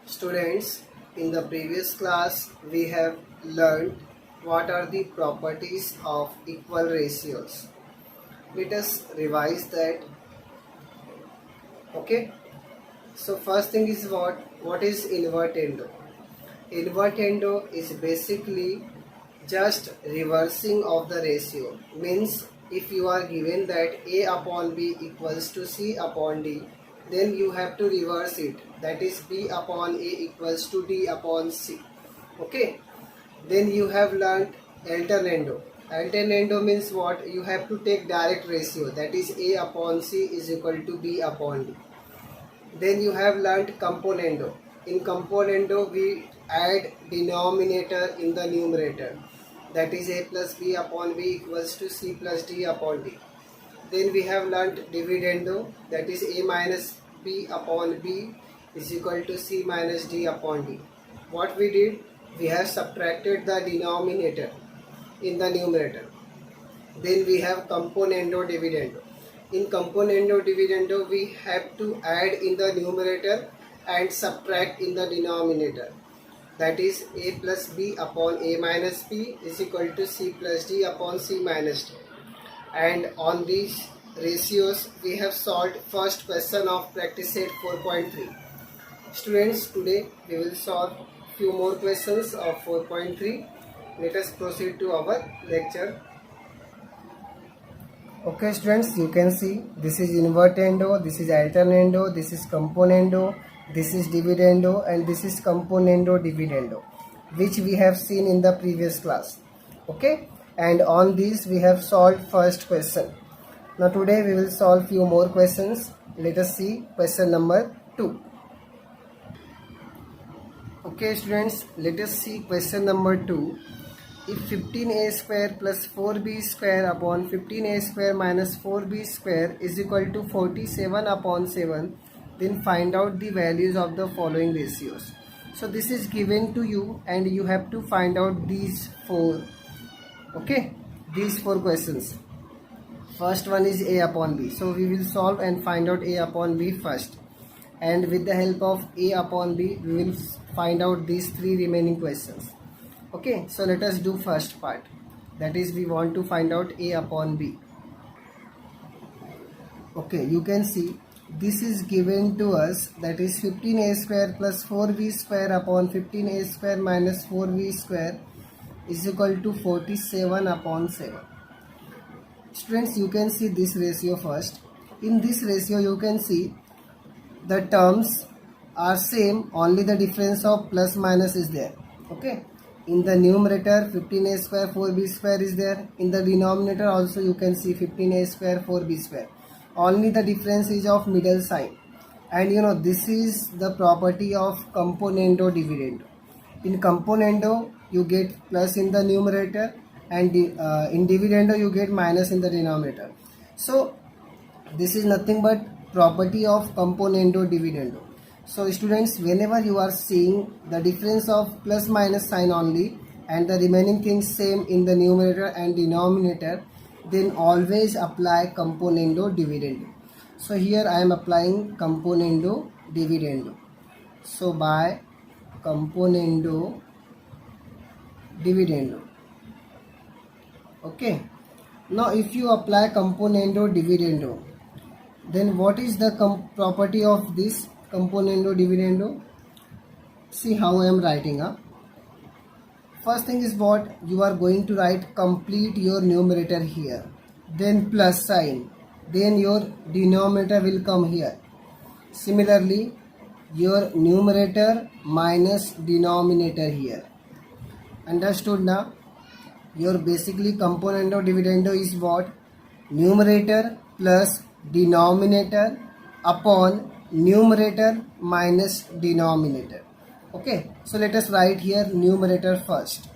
Students, in the previous class we have learned what are the properties of equal ratios. Let us revise that. Okay. So first thing is what is invertendo? Invertendo is basically just reversing of the ratio. Means if you are given that A upon B equals to C upon D, then you have to reverse it. That is B upon A equals to D upon C. Okay. Then you have learnt alternando. Alternando means what? You have to take direct ratio. That is A upon C is equal to B upon D. Then you have learnt componendo. In componendo we add denominator in the numerator. That is A plus B upon B equals to C plus D upon D. Then we have learnt dividendo. That is A minus B upon B is equal to C minus D upon D. What we did? We have subtracted the denominator in the numerator. Then we have componendo dividendo. In componendo dividendo we have to add in the numerator and subtract in the denominator. That is A plus B upon A minus B is equal to C plus D upon C minus D. And on these ratios we have solved first question of practice set 4.3. Students, today we will solve few more questions of 4.3. Let us proceed to our lecture. Okay students, you can see this is invertendo, this is alternando, this is componendo, this is dividendo, and this is componendo dividendo, which we have seen in the previous class. Okay, and on these we have solved first question. Now today we will solve few more questions. Let us see question number 2. Okay students, let us see question number 2. If 15a square plus 4b square upon 15a square minus 4b square is equal to 47 upon 7, then find out the values of the following ratios. So this is given to you and you have to find out these four. Okay, these four questions. First one is a upon b. So we will solve and find out a upon b first. And with the help of a upon b, we will find out these three remaining questions. Okay, so let us do first part. That is, we want to find out a upon b. Okay, you can see this is given to us, that is 15a square plus 4b square upon 15a square minus 4b square is equal to 47 upon 7. Students, you can see this ratio first. In this ratio you can see the terms are same, only the difference of plus minus is there. Okay, in the numerator 15a square 4b square is there. In the denominator also you can see 15a square 4b square. Only the difference is of middle sign. And you know, this is the property of componendo dividendo. In componendo you get plus in the numerator, and in dividendo you get minus in the denominator. So this is nothing but property of componendo dividendo. So students, whenever you are seeing the difference of plus minus sign only and the remaining things same in the numerator and denominator, then always apply componendo dividendo. So here I am applying componendo dividendo. So by componendo dividendo. Okay, now if you apply componendo dividendo, then what is the property of this componendo dividendo? See how I am writing up. First thing is what? You are going to write complete your numerator here, then plus sign, then your denominator will come here. Similarly, your numerator minus denominator here. Understood now? Your basically componendo dividendo is what? Numerator plus denominator upon numerator minus denominator. Okay, so let us write here numerator first.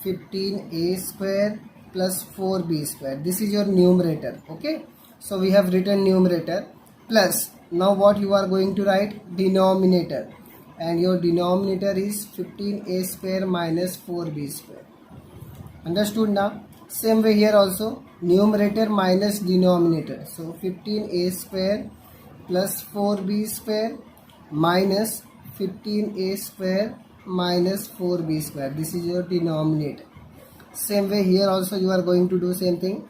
15a square plus 4b square. This is your numerator. Okay, so we have written numerator plus. Now what you are going to write? Denominator. And your denominator is 15a square minus 4b square. Understood now? Same way here also, numerator minus denominator. So 15a square plus 4b square minus 15a square minus 4b square. This is your denominator. Same way here also you are going to do same thing.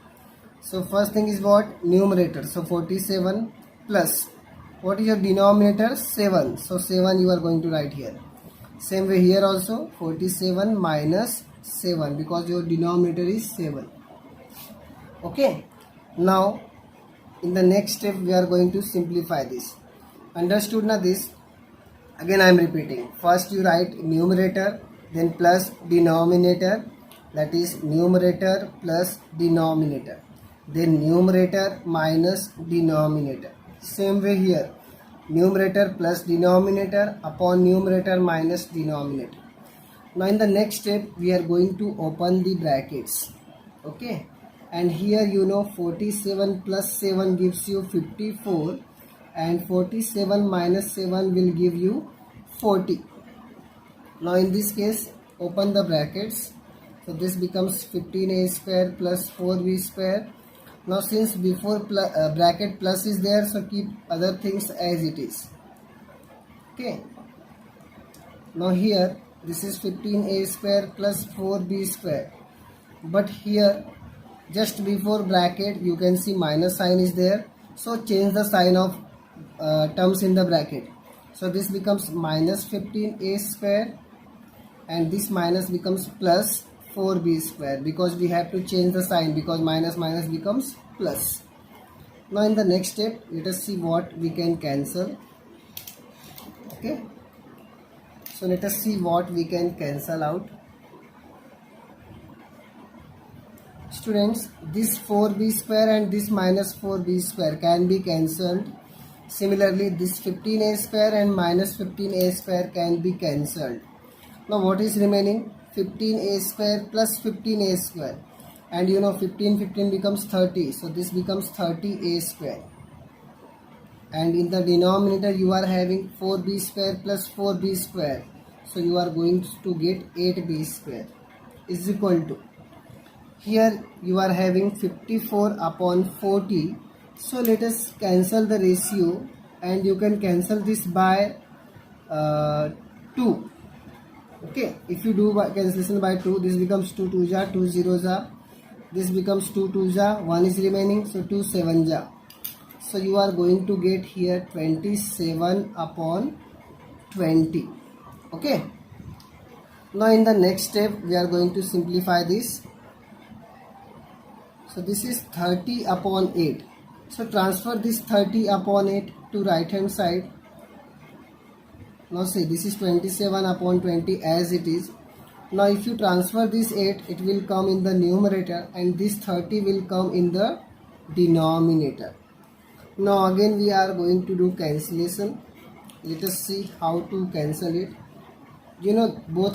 So first thing is what? Numerator. So 47 plus, what is your denominator? 7. So 7 you are going to write here. Same way here also 47 minus 7, because your denominator is 7. Okay. Now in the next step we are going to simplify this. Understood na this? Again I am repeating. First you write numerator, then plus denominator, that is numerator plus denominator, then numerator minus denominator. Same way here, numerator plus denominator upon numerator minus denominator. Now in the next step we are going to open the brackets. Okay, and here you know 47 plus 7 gives you 54, and 47 minus 7 will give you 40. Now in this case open the brackets. So this becomes 15a square plus 4b square. Now since before bracket plus is there, so keep other things as it is. Okay. Now here this is 15a square plus 4b square. But here just before bracket you can see minus sign is there. So change the sign of terms in the bracket. So this becomes minus 15a square, and this minus becomes plus 4b square, because we have to change the sign, because minus minus becomes plus. Now in the next step let us see what we can cancel. Okay, so let us see what we can cancel out. Students, this 4b square and this minus 4b square can be cancelled. Similarly, this 15a square and minus 15a square can be cancelled. Now what is remaining? 15a square plus 15a square, and you know 15 becomes 30, so this becomes 30a square. And in the denominator you are having 4b square plus 4b square, so you are going to get 8b square is equal to, here you are having 54 upon 40. So let us cancel the ratio, and you can cancel this by 2. Okay, if you do by cancellation by 2, this becomes 2 2 ja, 2 0 ja, this becomes 2 2 ja, 1 is remaining, so 2 7 ja. So you are going to get here 27 upon 20. Okay, now in the next step we are going to simplify this. So this is 30 upon 8. So transfer this 30 upon 8 to right hand side. Now see, this is 27 upon 20 as it is. Now if you transfer this 8, it will come in the numerator, and this 30 will come in the denominator. Now again we are going to do cancellation. Let us see how to cancel it. You know both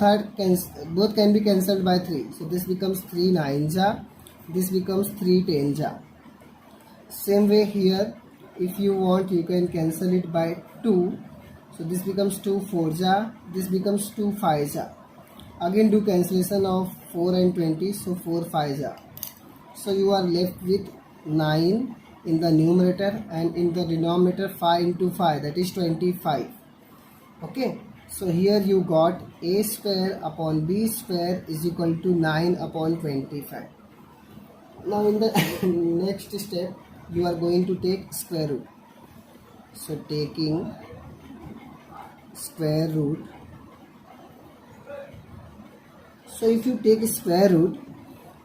can be cancelled by 3. So this becomes 3 9 ja, this becomes 3 10 ja. Same way here, if you want you can cancel it by 2. So this becomes 2 4 ja, this becomes 2 5 ja. Again do cancellation of 4 and 20, so 4 5 ja. So you are left with 9 in the numerator, and in the denominator 5 into 5, that is 25. Okay, so here you got a square upon b square is equal to 9 upon 25. Now in the next step you are going to take square root. So taking square root, so if you take square root,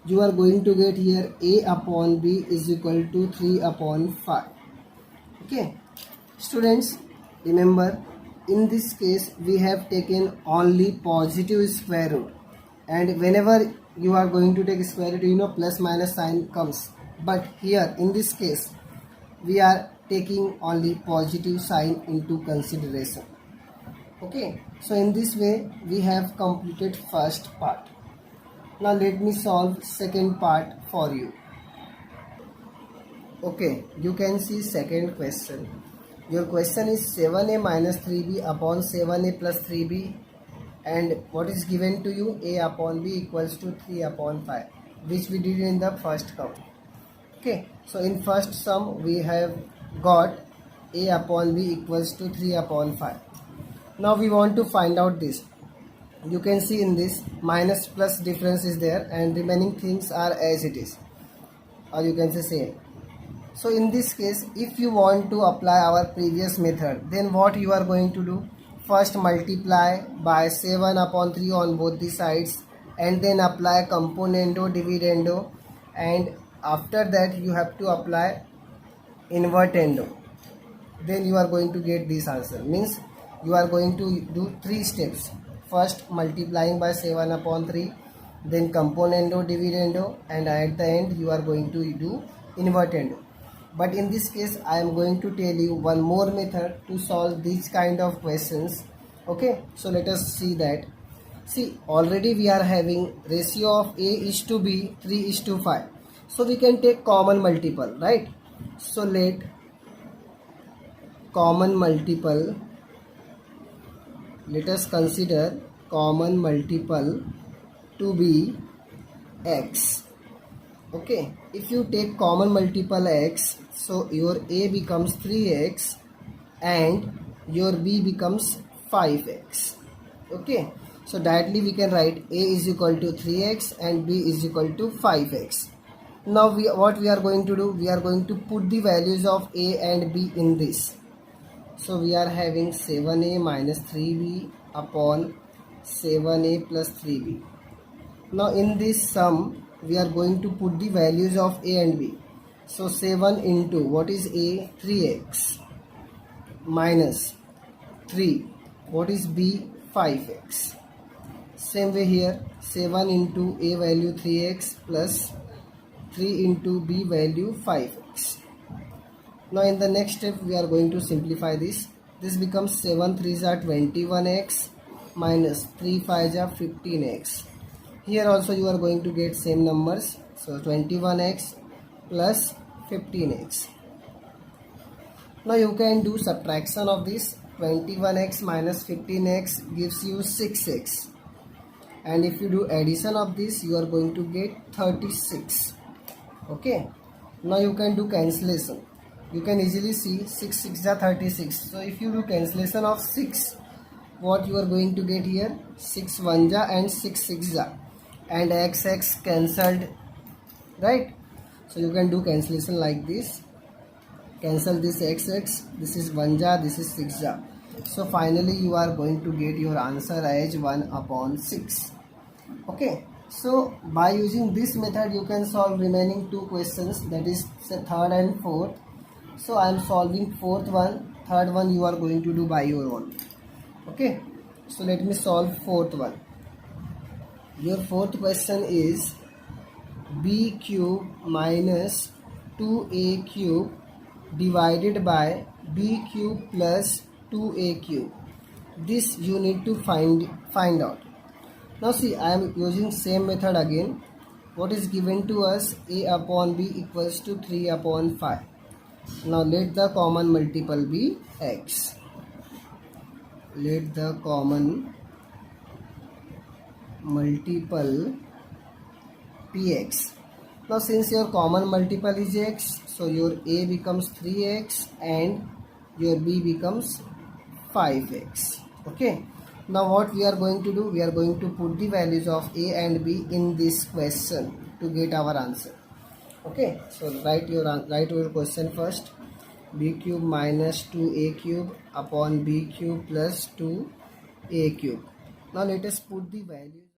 you are going to get here a upon b is equal to 3 upon 5. Okay, students, remember in this case we have taken only positive square root, and whenever you are going to take square root, you know plus minus sign comes, but here in this case we are taking only positive sign into consideration. Okay, so in this way we have completed first part. Now let me solve second part for you. Okay, you can see second question. Your question is 7a minus 3b upon 7a plus 3b, and what is given to you? A upon b equals to 3 upon 5, which we did in the first count. Okay, so in first sum we have got a upon b equals to 3 upon 5. Now we want to find out this. You can see in this minus plus difference is there and remaining things are as it is, or you can say same. So in this case, if you want to apply our previous method, then what you are going to do? First multiply by 7 upon 3 on both the sides and then apply componendo dividendo, and after that you have to apply invertendo. Then you are going to get this answer. Means you are going to do 3 steps. First multiplying by 7 upon 3, then componendo dividendo, and at the end you are going to do invertendo. But in this case I am going to tell you one more method to solve these kind of questions. Okay, so let us see that. See, already we are having ratio of A is to B 3 is to 5. So we can take common multiple, right? So let common multiple, let us consider common multiple to be x. Okay, if you take common multiple x, so your A becomes 3x and your B becomes 5x. Okay, so directly we can write A is equal to 3x and B is equal to 5x. Now what we are going to do? We are going to put the values of A and B in this. So we are having 7a minus 3b upon 7a plus 3b. Now in this sum we are going to put the values of A and B. So 7 into what is A? 3x minus 3. What is B? 5x. Same way here, 7 into A value 3x plus 3 into B value 5x. Now in the next step we are going to simplify this. This becomes 7 3s are 21x minus 3 5s are 15x. Here also you are going to get same numbers. So 21x plus 15x. Now you can do subtraction of this. 21x minus 15x gives you 6x. And if you do addition of this, you are going to get 36. Okay. Now you can do cancellation. You can easily see 6 6 are 36. So if you do cancellation of 6, what you are going to get here? 6 1 ja and 6 6 ja, and x cancelled, right? So you can do cancellation like this. Cancel this x, this is 1 ja, this is 6 ja. So finally you are going to get your answer as 1 upon 6. Okay, so by using this method you can solve remaining 2 questions, that is say third and fourth. So I am solving fourth one, third one you are going to do by your own. Okay, so let me solve fourth one. Your fourth question is b cube minus 2a cube divided by b cube plus 2a cube. This you need to find out. Now see, I am using same method again. What is given to us? A upon b equals to 3 upon 5. Now let the common multiple be x. Let the common multiple be x. Now since your common multiple is x, so your A becomes 3x and your B becomes 5x. Okay. Now what we are going to do? We are going to put the values of A and B in this question to get our answer. Okay. So write your question first. B cube minus 2a cube upon b cube plus 2a cube. Now let us put the values.